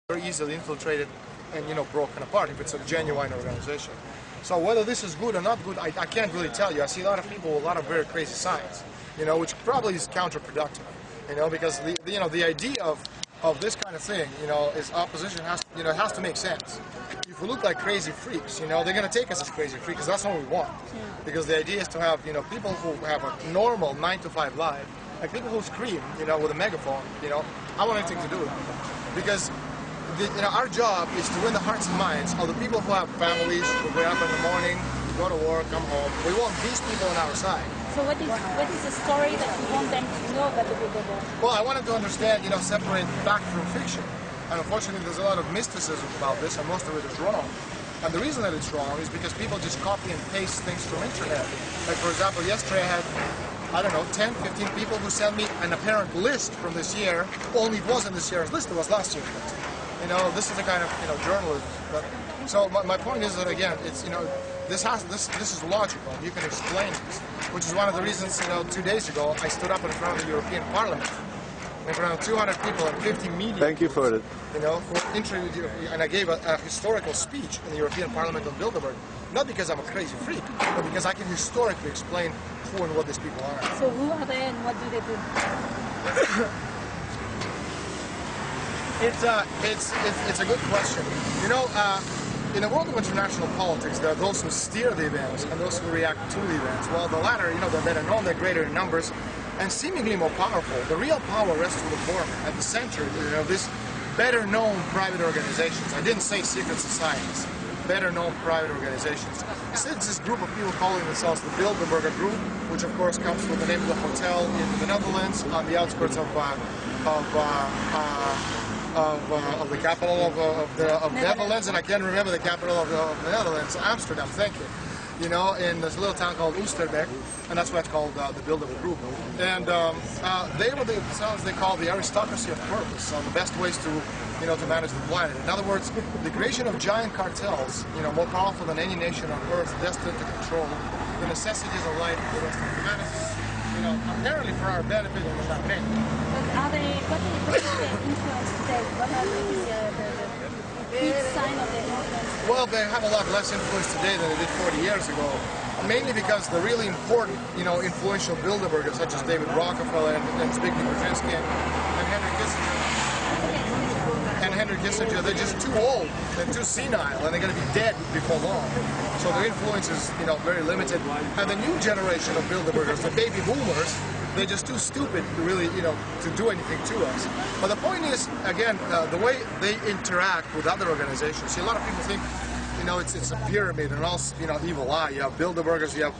very easily infiltrated and, you know, broken apart if it's a genuine organization. So whether this is good or not good, I can't really tell you. I see a lot of people with a lot of very crazy signs, you know, which probably is counterproductive, you know, because the idea of this kind of thing, you know, is opposition has, you know, it has to make sense. If we look like crazy freaks, you know, they're going to take us as crazy freaks because that's what we want. Because the idea is to have, you know, people who have a normal 9-to-5 life, like people who scream, you know, with a megaphone, you know, I want anything to do with that. Because you know, our job is to win the hearts and minds of the people who have families, who get up in the morning, go to work, come home. We want these people on our side. So what is the story that you want them to know about the Bilderberg? Well, I want them to understand, you know, separate fact from fiction. And unfortunately, there's a lot of mysticism about this, and most of it is wrong. And the reason that it's wrong is because people just copy and paste things from internet. Like, for example, yesterday I had, I don't know, 10, 15 people who sent me an apparent list from this year, only it wasn't this year's list, it was last year's list. You know, this is the kind of, you know, journalism. But, so my point is that, again, it's, you know, this is logical. You can explain this, which is one of the reasons, you know, 2 days ago I stood up in front of the European Parliament, in front of 200 people and 50 media. Thank you for it. You know, and I gave a historical speech in the European Parliament on Bilderberg, not because I'm a crazy freak, but because I can historically explain who and what these people are. So who are they and what do they do? It's a good question. You know, in the world of international politics, there are those who steer the events and those who react to the events. Well, the latter, you know, they're better known, they're greater in numbers, and seemingly more powerful. The real power rests with the core, at the center, you know, this better-known private organizations. I didn't say secret societies. Better-known private organizations. It's this group of people calling themselves the Bilderberg Group, which of course comes with the name of the hotel in the Netherlands on the outskirts of the capital of the Netherlands, and I can't remember the capital of the Netherlands, Amsterdam, thank you. You know, in this little town called Oosterbeek, and that's why it's called the Bilderberg Group. And they were themselves, they call the aristocracy of purpose, on the best ways to, you know, to manage the planet. In other words, the creation of giant cartels, you know, more powerful than any nation on earth, destined to control the necessities of life for the rest of humanity. You know, apparently for our benefit and not me. But are they, what is their influence today? What are the big sign of their influence? Well, they have a lot less influence today than they did 40 years ago. Mainly because the really important, you know, influential Bilderbergers such as David Rockefeller and Zbigniew Brzezinski and Henry Kissinger, they're just too old, they're too senile, and they're going to be dead before long. So their influence is, you know, very limited. And the new generation of Bilderbergers, the baby boomers, they're just too stupid to really, you know, to do anything to us. But the point is, again, the way they interact with other organizations. See, a lot of people think, you know, it's a pyramid and all, you know, evil eye. You have Bilderbergers, you have.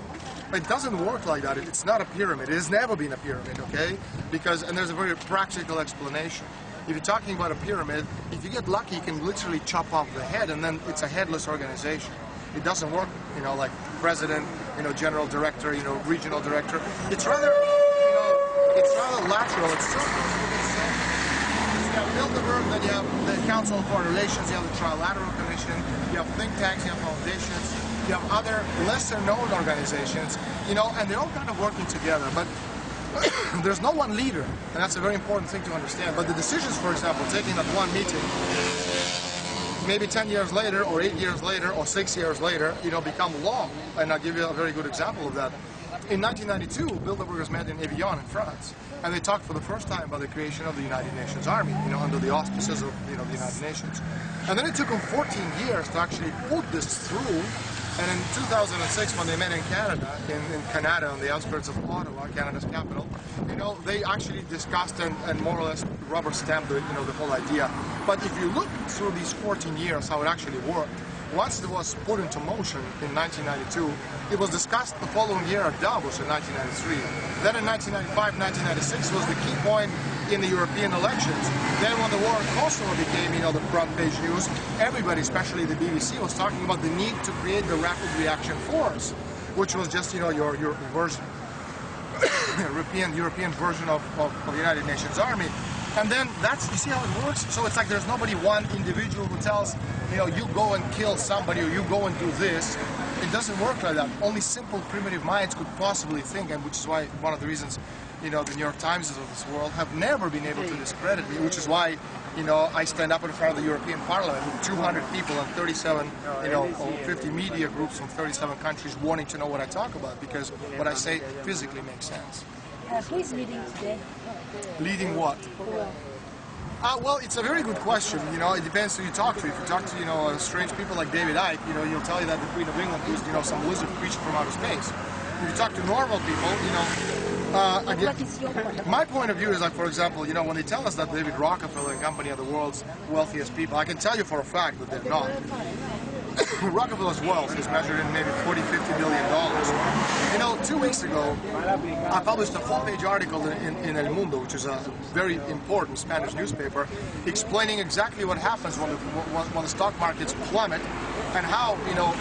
It doesn't work like that. It's not a pyramid. It has never been a pyramid, okay? Because, and there's a very practical explanation. If you're talking about a pyramid, if you get lucky, you can literally chop off the head, and then it's a headless organization. It doesn't work, you know, like president, you know, general director, you know, regional director. It's rather, you know, it's rather lateral. It's circular. You have Bilderberg, then you have the Council on Foreign Relations, you have the Trilateral Commission, you have think tanks, you have foundations, you have other lesser-known organizations, you know, and they're all kind of working together. But there's no one leader, and that's a very important thing to understand. But the decisions, for example, taken at one meeting, maybe 10 years later, or 8 years later, or 6 years later, you know, become law. And I'll give you a very good example of that. In 1992, Bilderbergers met in Evian in France, and they talked for the first time about the creation of the United Nations Army, you know, under the auspices of, you know, the United Nations. And then it took them 14 years to actually put this through. And in 2006, when they met in Canada, in Canada, on the outskirts of Ottawa, Canada's capital, you know, they actually discussed and more or less rubber stamped, you know, the whole idea. But if you look through these 14 years, how it actually worked, once it was put into motion in 1992, it was discussed the following year at Davos in 1993. Then in 1995, 1996 was the key point in the European elections. Then when the war in Kosovo became, you know, the front page news, everybody, especially the BBC, was talking about the need to create the Rapid Reaction Force, which was just, you know, your version, European version of the United Nations Army. And then that's, you see how it works? So it's like there's nobody, one individual who tells, you know, you go and kill somebody or you go and do this. It doesn't work like that. Only simple primitive minds could possibly think, and which is why one of the reasons you know, the New York Timeses of this world have never been able to discredit me, which is why, you know, I stand up in front of the European Parliament with 200 people and 37, you know, or 50 media groups from 37 countries wanting to know what I talk about, because what I say physically makes sense. Who is leading today? Leading what? Well, it's a very good question. You know, it depends who you talk to. If you talk to, you know, strange people like David Icke, you know, he'll tell you that the Queen of England is, you know, some lizard creature from outer space. If you talk to normal people, you know, again, What is your point? my point of view is like, for example, you know, when they tell us that David Rockefeller and company are the world's wealthiest people, I can tell you for a fact that they're not. Rockefeller's wealth is measured in maybe $40–50 million. You know, 2 weeks ago, I published a full-page article in El Mundo, which is a very important Spanish newspaper, explaining exactly what happens when the stock markets plummet, and how, you know,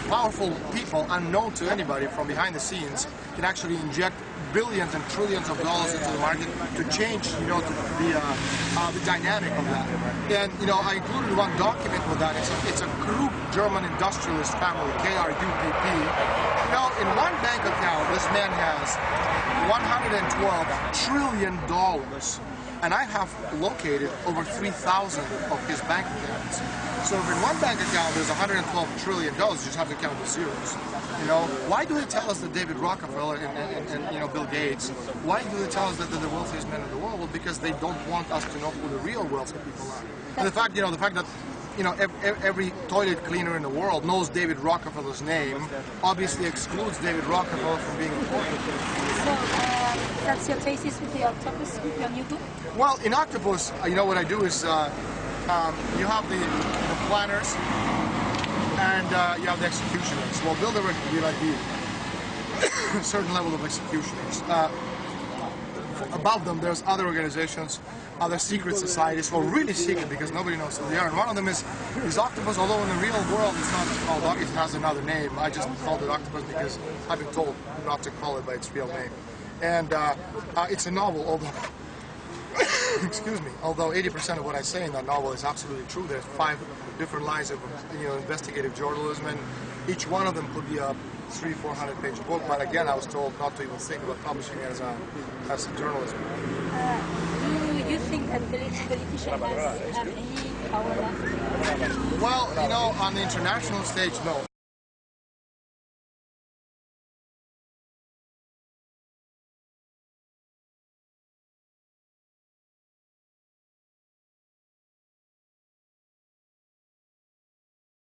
powerful people unknown to anybody from behind the scenes can actually inject billions and trillions of dollars into the market to change, you know, the dynamic of that. And, you know, I included one document with that. It's a group German industrialist family, KRUPP. You know, in one bank account, this man has $112 trillion. And I have located over 3,000 of his bank accounts. So if in one bank account there's $112 trillion, you just have to count the zeros. You know, why do they tell us that David Rockefeller and you know, Bill Gates, why do they tell us that they're the wealthiest men in the world? Well, because they don't want us to know who the real wealthy people are. And the fact that, you know, every toilet cleaner in the world knows David Rockefeller's name obviously excludes David Rockefeller from being important. So that's your thesis with the octopus, with your new book? Well, in Octopus, you know, what I do is you have the planners and you have the executioners. Well, Bilderberg would be like a certain level of executioners. Above them, there's other organizations, other secret societies, or really secret because nobody knows who they are. And one of them is Octopus, although in the real world it's not called Octopus, it has another name. I just called it Octopus because I've been told not to call it by its real name. And it's a novel, although excuse me, although 80% of what I say in that novel is absolutely true. There's 5 different lines of, you know, investigative journalism, and each one of them could be a 300–400 page book. But again, I was told not to even think about publishing it as a journalism. Do you think that politicians have any power left? Well, you know, on the international stage, no.